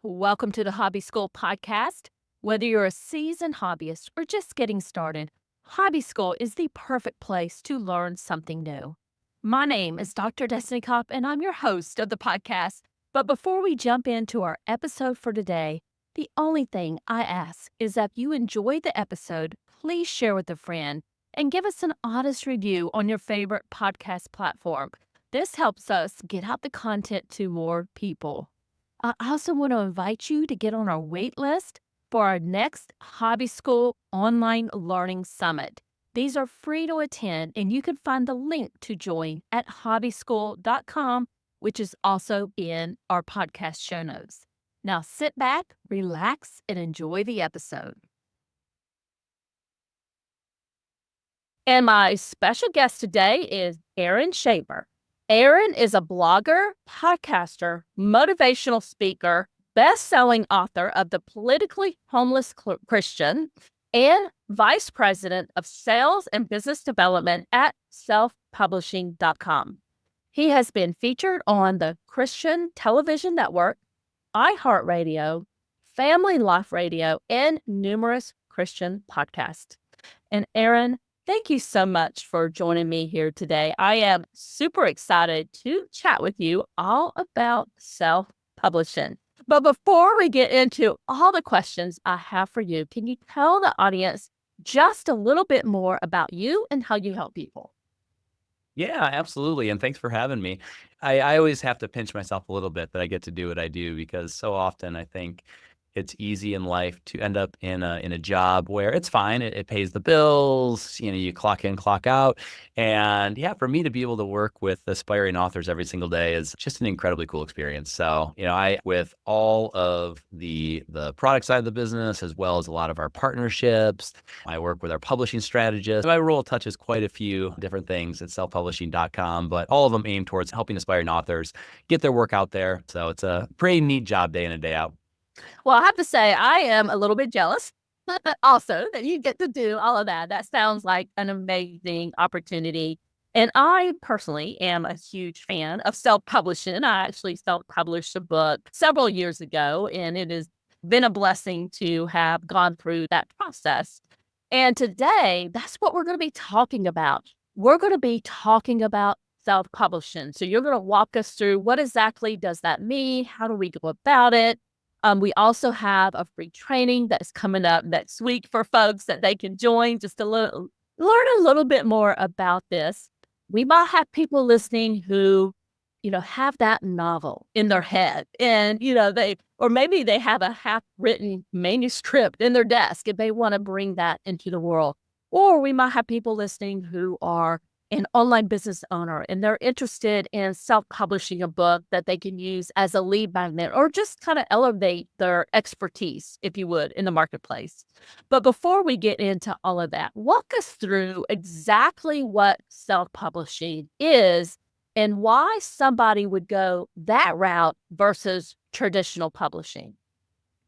Welcome to the Hobby School podcast. Whether you're a seasoned hobbyist or just getting started, Hobby School is the perfect place to learn something new. My name is Dr. Destiny Kopp, and I'm your host of the podcast. But before we jump into our episode for today, the only thing I ask is that if you enjoyed the episode, please share with a friend and give us an honest review on your favorite podcast platform. This helps us get out the content to more people. I also want to invite you to get on our wait list for our next Hobby School Online Learning Summit. These are free to attend, and you can find the link to join at hobbyschool.com, which is also in our podcast show notes. Now sit back, relax, and enjoy the episode. And my special guest today is Aaron Schafer. Aaron is a blogger, podcaster, motivational speaker, best-selling author of The Politically Homeless Christian, and vice president of sales and business development at selfpublishing.com. He has been featured on the Christian Television Network, iHeartRadio, Family Life Radio, and numerous Christian podcasts. And Aaron, thank you so much for joining me here today. I am super excited to chat with you all about self-publishing. But before we get into all the questions I have for you, can you tell the audience just a little bit more about you and how you help people? Yeah, absolutely. And thanks for having me. I always have to pinch myself a little bit that I get to do what I do because so often I think it's easy in life to end up in a job where it's fine. It pays the bills, you clock in, clock out. And yeah, for me to be able to work with aspiring authors every single day is just an incredibly cool experience. So, I with all of the product side of the business, as well as a lot of our partnerships, I work with our publishing strategist. My role touches quite a few different things at selfpublishing.com, but all of them aim towards helping aspiring authors get their work out there. So it's a pretty neat job day in and day out. Well, I have to say, I am a little bit jealous also that you get to do all of that. That sounds like an amazing opportunity. And I personally am a huge fan of self-publishing. I actually self-published a book several years ago, and it has been a blessing to have gone through that process. And today, that's what we're going to be talking about. We're going to be talking about self-publishing. So you're going to walk us through what exactly does that mean? How do we go about it? We also have a free training that is coming up next week for folks that they can join just to learn a little bit more about this. We might have people listening who, have that novel in their head and, or maybe they have a half written manuscript in their desk and they want to bring that into the world. Or we might have people listening who are an online business owner and they're interested in self-publishing a book that they can use as a lead magnet or just kind of elevate their expertise, if you would, in the marketplace. But before we get into all of that, walk us through exactly what self-publishing is and why somebody would go that route versus traditional publishing.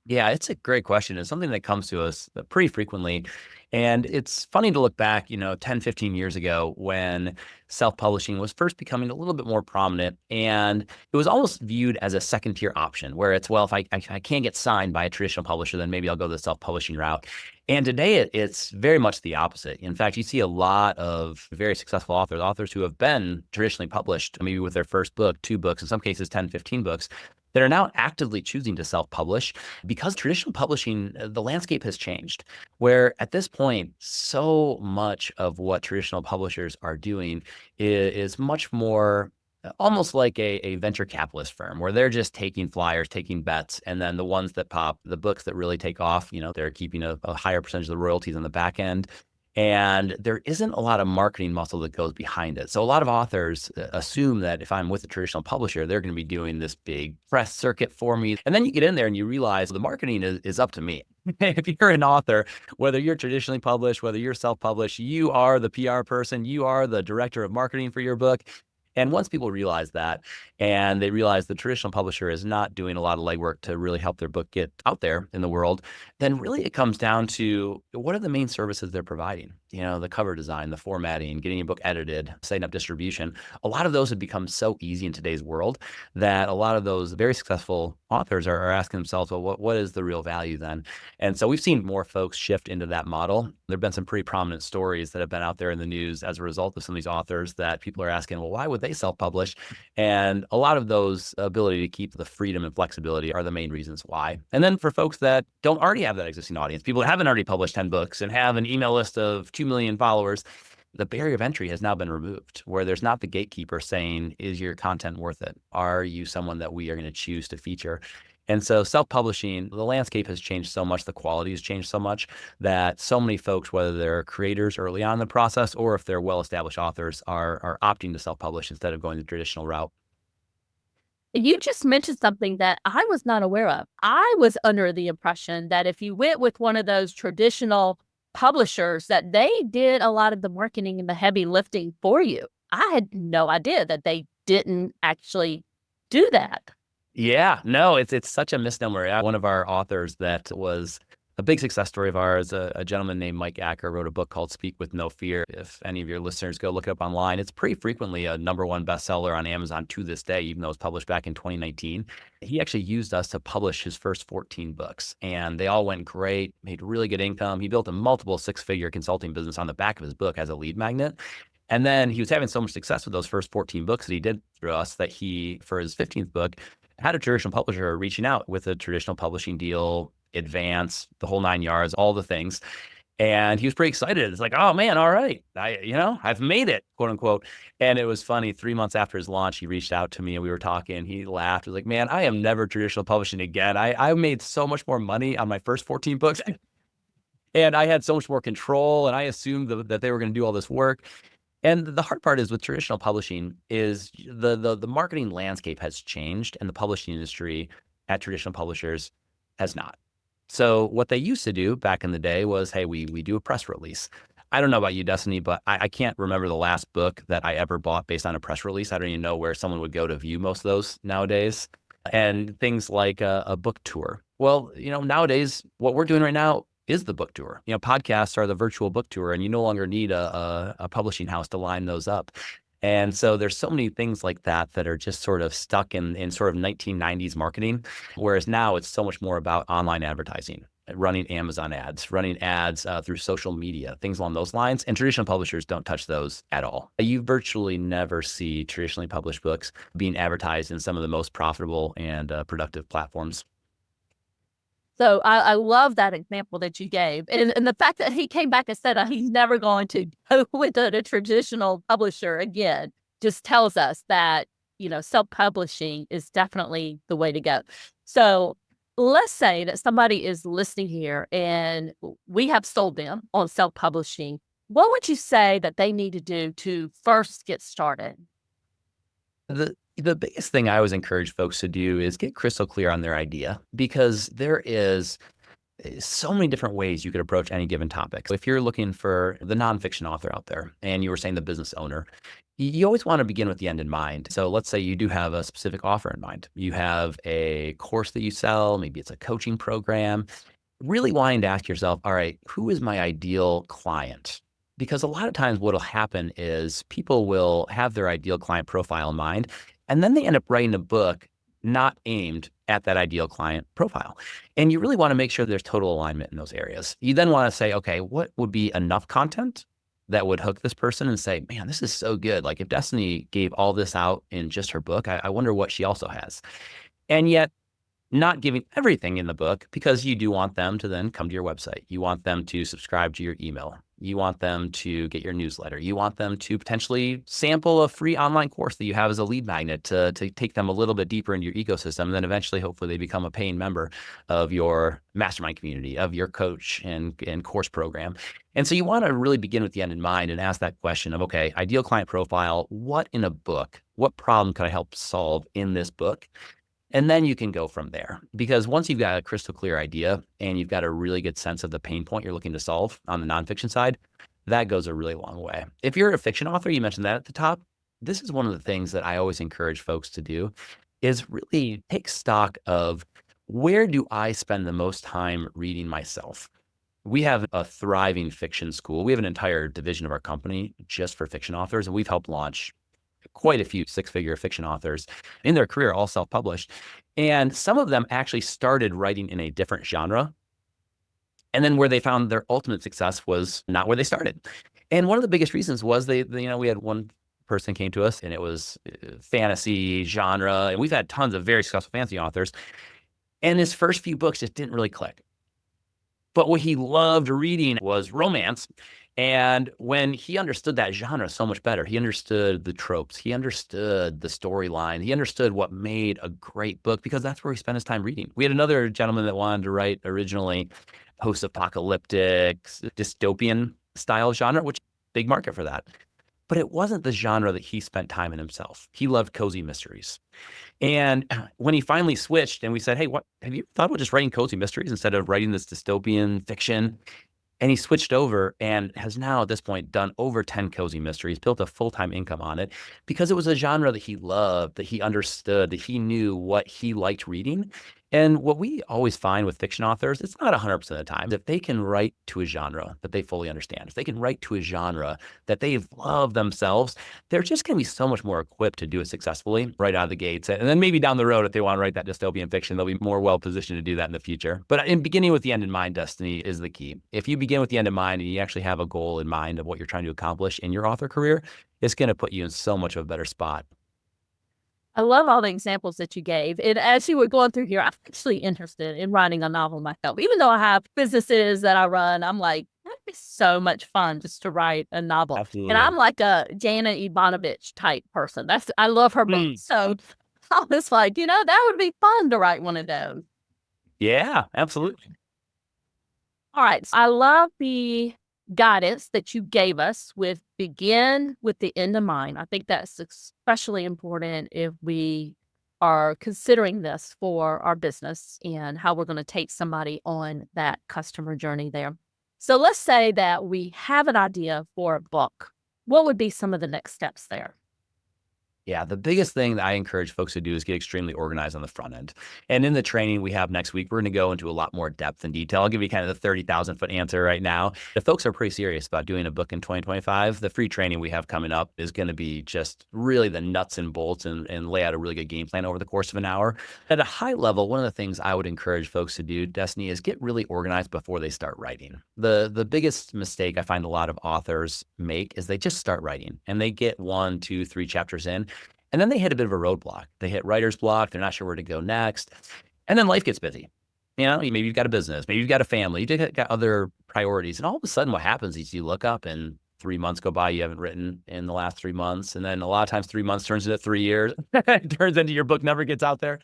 Yeah, it's a great question. It's something that comes to us pretty frequently. And it's funny to look back, 10, 15 years ago when self-publishing was first becoming a little bit more prominent. And it was almost viewed as a second tier option where it's, well, if I can't get signed by a traditional publisher, then maybe I'll go the self-publishing route. And today it's very much the opposite. In fact, you see a lot of very successful authors who have been traditionally published, maybe with their first book, 2 books, in some cases 10, 15 books, that are now actively choosing to self-publish because traditional publishing, the landscape has changed, where at this point, so much of what traditional publishers are doing is much more almost like a venture capitalist firm where they're just taking flyers, taking bets, and then the ones that pop, the books that really take off, they're keeping a higher percentage of the royalties on the back end. And there isn't a lot of marketing muscle that goes behind it. So a lot of authors assume that if I'm with a traditional publisher, they're going to be doing this big press circuit for me. And then you get in there and you realize the marketing is up to me. If you're an author, whether you're traditionally published, whether you're self-published, you are the PR person, you are the director of marketing for your book. And once people realize that, and they realize the traditional publisher is not doing a lot of legwork to really help their book get out there in the world, then really it comes down to what are the main services they're providing? the cover design, the formatting, getting your book edited, setting up distribution, a lot of those have become so easy in today's world that a lot of those very successful authors are asking themselves, well, what is the real value then? And so we've seen more folks shift into that model. There have been some pretty prominent stories that have been out there in the news as a result of some of these authors that people are asking, well, why would they self-publish? And a lot of those ability to keep the freedom and flexibility are the main reasons why. And then for folks that don't already have that existing audience, people that haven't already published 10 books and have an email list of 2 million followers, the barrier of entry has now been removed, where there's not the gatekeeper saying, is your content worth it? Are you someone that we are going to choose to feature? And so self-publishing, the landscape has changed so much, the quality has changed so much that so many folks, whether they're creators early on in the process or if they're well-established authors, are opting to self-publish instead of going the traditional route. You just mentioned something that I was not aware of. I was under the impression that if you went with one of those traditional publishers, that they did a lot of the marketing and the heavy lifting for you. I had no idea that they didn't actually do that. Yeah, no, it's such a misnomer. One of our authors that was a big success story of ours, a gentleman named Mike Acker, wrote a book called Speak with No Fear. If any of your listeners go look it up online, it's pretty frequently a #1 bestseller on Amazon to this day, even though it was published back in 2019. He actually used us to publish his first 14 books, and they all went great, made really good income. He built a multiple six-figure consulting business on the back of his book as a lead magnet. And then he was having so much success with those first 14 books that he did through us that he, for his 15th book, had a traditional publisher reaching out with a traditional publishing deal, advance, the whole 9 yards, all the things. And he was pretty excited. It's like, oh man, all right. I've made it, quote unquote. And it was funny. 3 months after his launch, he reached out to me and we were talking. He laughed. He was like, man, I am never traditional publishing again. I made so much more money on my first 14 books and I had so much more control. And I assumed that they were going to do all this work. And the hard part is with traditional publishing is the marketing landscape has changed and the publishing industry at traditional publishers has not. So what they used to do back in the day was, hey, we do a press release. I don't know about you, Destiny, but I can't remember the last book that I ever bought based on a press release. I don't even know where someone would go to view most of those nowadays. And things like a book tour. Well, nowadays, what we're doing right now is the book tour. Podcasts are the virtual book tour, and you no longer need a publishing house to line those up. And so there's so many things like that that are just sort of stuck in sort of 1990s marketing, whereas now it's so much more about online advertising, running Amazon ads, running ads through social media, things along those lines. And traditional publishers don't touch those at all. You virtually never see traditionally published books being advertised in some of the most profitable and productive platforms. So I love that example that you gave. And the fact that he came back and said he's never going to go with a traditional publisher again just tells us that, self-publishing is definitely the way to go. So let's say that somebody is listening here and we have sold them on self-publishing. What would you say that they need to do to first get started? The biggest thing I always encourage folks to do is get crystal clear on their idea, because there is so many different ways you could approach any given topic. So if you're looking for the nonfiction author out there and you were saying the business owner, you always want to begin with the end in mind. So let's say you do have a specific offer in mind. You have a course that you sell, maybe it's a coaching program, really wanting to ask yourself, all right, who is my ideal client? Because a lot of times what'll happen is people will have their ideal client profile in mind, and then they end up writing a book not aimed at that ideal client profile. And you really want to make sure there's total alignment in those areas. You then want to say, okay, what would be enough content that would hook this person and say, man, this is so good. Like if Destiny gave all this out in just her book, I wonder what she also has. And yet not giving everything in the book, because you do want them to then come to your website. You want them to subscribe to your email. You want them to get your newsletter. You want them to potentially sample a free online course that you have as a lead magnet to take them a little bit deeper into your ecosystem. And then eventually, hopefully, they become a paying member of your mastermind community, of your coach and course program. And so you want to really begin with the end in mind and ask that question of, okay, ideal client profile, what in a book, what problem could I help solve in this book? And then you can go from there, because once you've got a crystal clear idea and you've got a really good sense of the pain point you're looking to solve on the nonfiction side, that goes a really long way. If you're a fiction author, you mentioned that at the top, this is one of the things that I always encourage folks to do is really take stock of, where do I spend the most time reading myself? We have a thriving fiction school. We have an entire division of our company just for fiction authors, and we've helped launch quite a few six-figure fiction authors in their career, all self-published. And some of them actually started writing in a different genre. And then where they found their ultimate success was not where they started. And one of the biggest reasons was we had one person came to us and it was fantasy genre. And we've had tons of very successful fantasy authors. And his first few books just didn't really click. But what he loved reading was romance. And when he understood that genre so much better, he understood the tropes, he understood the storyline, he understood what made a great book because that's where he spent his time reading. We had another gentleman that wanted to write originally post-apocalyptic, dystopian style genre, which big market for that. But it wasn't the genre that he spent time in himself. He loved cozy mysteries. And when he finally switched and we said, hey, what have you thought about just writing cozy mysteries instead of writing this dystopian fiction? And he switched over and has now at this point done over 10 cozy mysteries, built a full-time income on it because it was a genre that he loved, that he understood, that he knew what he liked reading. And what we always find with fiction authors, it's not 100% of the time, if they can write to a genre that they fully understand, if they can write to a genre that they love themselves, they're just going to be so much more equipped to do it successfully right out of the gates. And then maybe down the road, if they want to write that dystopian fiction, they'll be more well-positioned to do that in the future. But in beginning with the end in mind, Destiny, is the key. If you begin with the end in mind and you actually have a goal in mind of what you're trying to accomplish in your author career, it's going to put you in so much of a better spot. I love all the examples that you gave. And as you were going through here, I'm actually interested in writing a novel myself. Even though I have businesses that I run, I'm like, that'd be so much fun just to write a novel. Absolutely. And I'm like a Jana Ivanovich type person. I love her books. So I was like, that would be fun to write one of those. Yeah, absolutely. All right. So I love the guidance that you gave us with begin with the end in mind. I think that's especially important if we are considering this for our business and how we're going to take somebody on that customer journey there. So let's say that we have an idea for a book. What would be some of the next steps there? Yeah, the biggest thing that I encourage folks to do is get extremely organized on the front end. And in the training we have next week, we're going to go into a lot more depth and detail. I'll give you kind of the 30,000 foot answer right now. If folks are pretty serious about doing a book in 2025, the free training we have coming up is going to be just really the nuts and bolts and lay out a really good game plan over the course of an hour. At a high level, one of the things I would encourage folks to do, Destiny, is get really organized before they start writing. The biggest mistake I find a lot of authors make is they just start writing and they get 1, 2, 3 chapters in. And then they hit a bit of a roadblock. They hit writer's block. They're not sure where to go next. And then life gets busy. Maybe you've got a business, maybe you've got a family, you've got other priorities. And all of a sudden what happens is you look up and 3 months go by, you haven't written in the last 3 months. And then a lot of times 3 months turns into 3 years. It turns into your book never gets out there.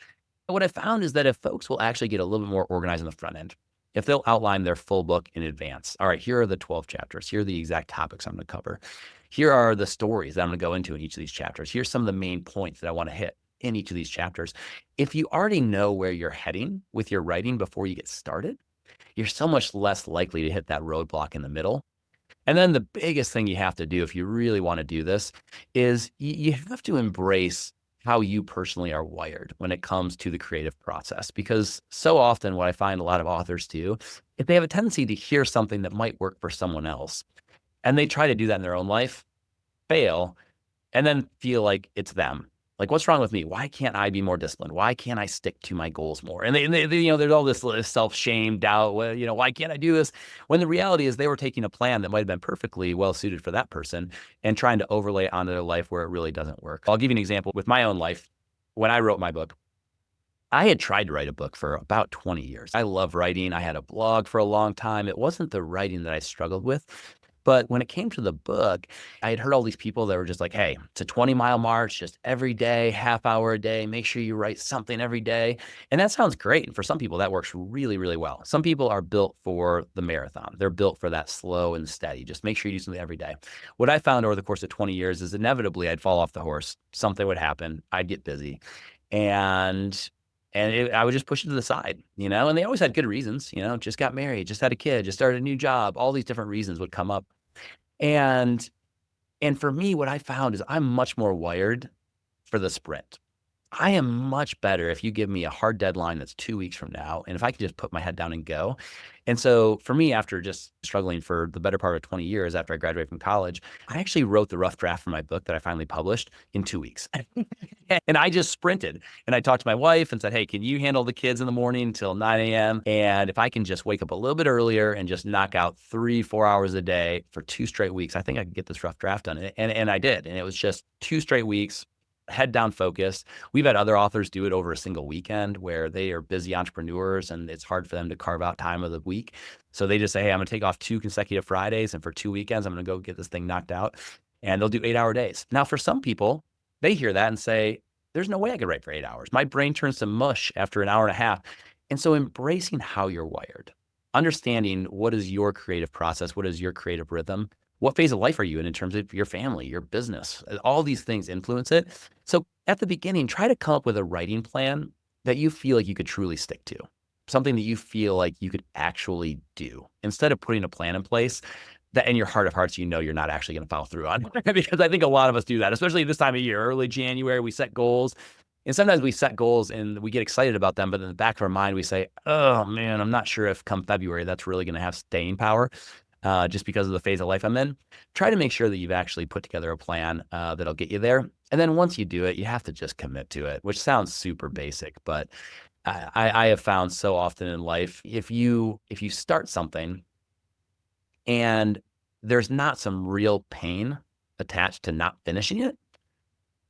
But what I found is that if folks will actually get a little bit more organized on the front end, if they'll outline their full book in advance, all right, here are the 12 chapters. Here are the exact topics I'm going to cover. Here are the stories that I'm going to go into in each of these chapters. Here's some of the main points that I want to hit in each of these chapters. If you already know where you're heading with your writing before you get started, you're so much less likely to hit that roadblock in the middle. And then the biggest thing you have to do if you really want to do this is you have to embrace how you personally are wired when it comes to the creative process. Because so often what I find a lot of authors do, if they have a tendency to hear something that might work for someone else, and they try to do that in their own life, fail, and then feel like it's them. Like, what's wrong with me? Why can't I be more disciplined? Why can't I stick to my goals more? And they there's all this self-shame, doubt. Well, why can't I do this? When the reality is they were taking a plan that might have been perfectly well suited for that person and trying to overlay it onto their life where it really doesn't work. I'll give you an example with my own life. When I wrote my book, I had tried to write a book for about 20 years. I love writing. I had a blog for a long time. It wasn't the writing that I struggled with. But when it came to the book, I had heard all these people that were just like, hey, it's a 20-mile march, just every day, half hour a day. Make sure you write something every day. And that sounds great. And for some people, that works really, really well. Some people are built for the marathon. They're built for that slow and steady. Just make sure you do something every day. What I found over the course of 20 years is inevitably I'd fall off the horse. Something would happen. I'd get busy. And I would just push it to the side, and they always had good reasons, just got married, just had a kid, just started a new job. All these different reasons would come up. And for me, what I found is I'm much more wired for the sprint. I am much better if you give me a hard deadline that's 2 weeks from now, and if I can just put my head down and go. And so for me, after just struggling for the better part of 20 years after I graduated from college, I actually wrote the rough draft for my book that I finally published in 2 weeks. And I just sprinted, and I talked to my wife and said, "Hey, can you handle the kids in the morning till 9 a.m.? And if I can just wake up a little bit earlier and just knock out 3, 4 hours a day for 2 straight weeks, I think I can get this rough draft done." And I did. And it was just 2 straight weeks, head down focused. We've had other authors do it over a single weekend where they are busy entrepreneurs and it's hard for them to carve out time of the week. So they just say, "Hey, I'm going to take off 2 consecutive Fridays, and for 2 weekends, I'm going to go get this thing knocked out." And they'll do 8-hour days. Now, for some people, they hear that and say, "There's no way I could write for 8 hours. My brain turns to mush after an hour and a half." And so embracing how you're wired, understanding what is your creative process, what is your creative rhythm, what phase of life are you in terms of your family, your business, all these things influence it. So at the beginning, try to come up with a writing plan that you feel like you could truly stick to, something that you feel like you could actually do instead of putting a plan in place that in your heart of hearts, you're not actually going to follow through on. Because I think a lot of us do that, especially this time of year, early January, we set goals. And sometimes we set goals and we get excited about them, but in the back of our mind, we say, "Oh man, I'm not sure if come February, that's really going to have staying power just because of the phase of life I'm in." Try to make sure that you've actually put together a plan that'll get you there. And then once you do it, you have to just commit to it, which sounds super basic, but I have found so often in life, if you start something and there's not some real pain attached to not finishing it,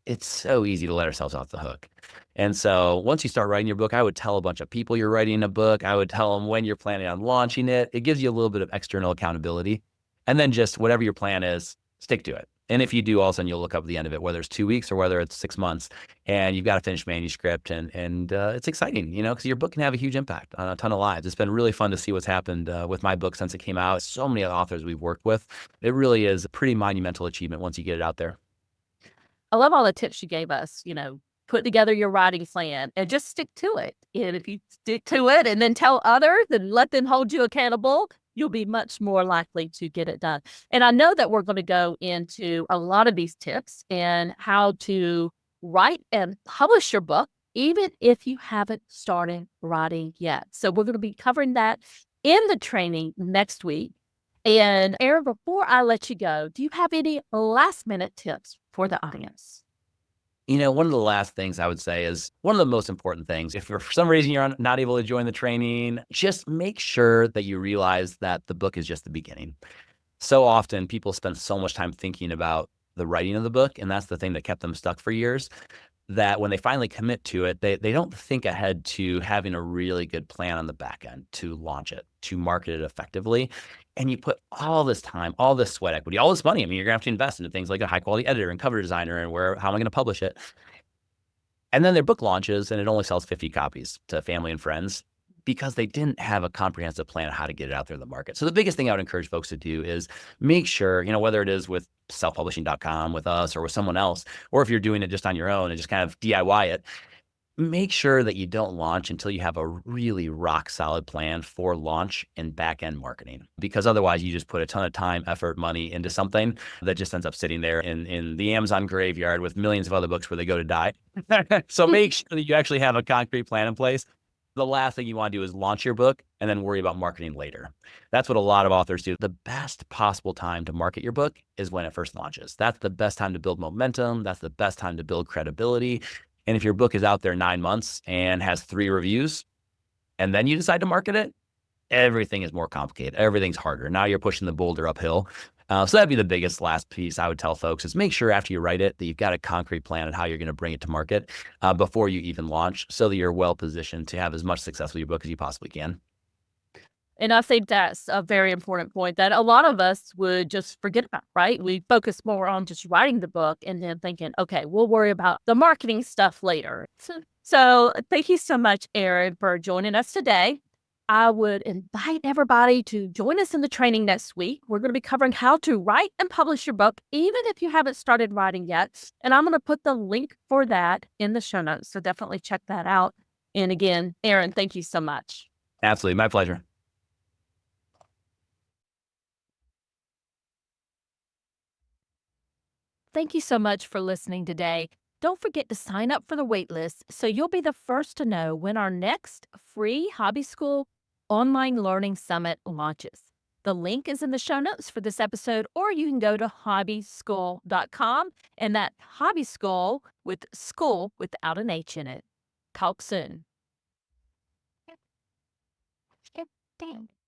it's so easy to let ourselves off the hook. And so once you start writing your book, I would tell a bunch of people you're writing a book. I would tell them when you're planning on launching it. It gives you a little bit of external accountability. And then just whatever your plan is, stick to it. And if you do, all of a sudden you'll look up at the end of it, whether it's 2 weeks or whether it's 6 months, and you've got a finished manuscript, and it's exciting, because your book can have a huge impact on a ton of lives. It's been really fun to see what's happened with my book since it came out. So many authors we've worked with. It really is a pretty monumental achievement once you get it out there. I love all the tips you gave us, put together your writing plan and just stick to it. And if you stick to it and then tell others and let them hold you accountable, you'll be much more likely to get it done. And I know that we're going to go into a lot of these tips and how to write and publish your book, even if you haven't started writing yet. So we're going to be covering that in the training next week. And Aaron, before I let you go, do you have any last minute tips for the audience? One of the last things I would say is one of the most important things. If for some reason you're not able to join the training, just make sure that you realize that the book is just the beginning. So often people spend so much time thinking about the writing of the book, and that's the thing that kept them stuck for years, that when they finally commit to it, they don't think ahead to having a really good plan on the back end to launch it, to market it effectively. And you put all this time, all this sweat equity, all this money. I mean, you're going to have to invest into things like a high quality editor and cover designer and how am I going to publish it? And then their book launches and it only sells 50 copies to family and friends because they didn't have a comprehensive plan on how to get it out there in the market. So the biggest thing I would encourage folks to do is make sure, whether it is with selfpublishing.com, with us, or with someone else, or if you're doing it just on your own and just kind of DIY it, make sure that you don't launch until you have a really rock solid plan for launch and back end marketing, because otherwise you just put a ton of time, effort, money into something that just ends up sitting there in the Amazon graveyard with millions of other books where they go to die. So make sure that you actually have a concrete plan in place. The last thing you want to do is launch your book and then worry about marketing later. That's what a lot of authors do. The best possible time to market your book is when it first launches. That's the best time to build momentum. That's the best time to build credibility. And if your book is out there 9 months and has 3 reviews, and then you decide to market it, everything is more complicated. Everything's harder. Now you're pushing the boulder uphill. So that'd be the biggest last piece I would tell folks is make sure after you write it that you've got a concrete plan on how you're going to bring it to market before you even launch, so that you're well positioned to have as much success with your book as you possibly can. And I think that's a very important point that a lot of us would just forget about, right? We focus more on just writing the book and then thinking, okay, we'll worry about the marketing stuff later. So thank you so much, Aaron, for joining us today. I would invite everybody to join us in the training next week. We're going to be covering how to write and publish your book, even if you haven't started writing yet. And I'm going to put the link for that in the show notes. So definitely check that out. And again, Aaron, thank you so much. Absolutely. My pleasure. Thank you so much for listening today. Don't forget to sign up for the waitlist so you'll be the first to know when our next free Hobby School online learning summit launches. The link is in the show notes for this episode, or you can go to hobbyschool.com and that hobby school with school without an H in it. Talk soon.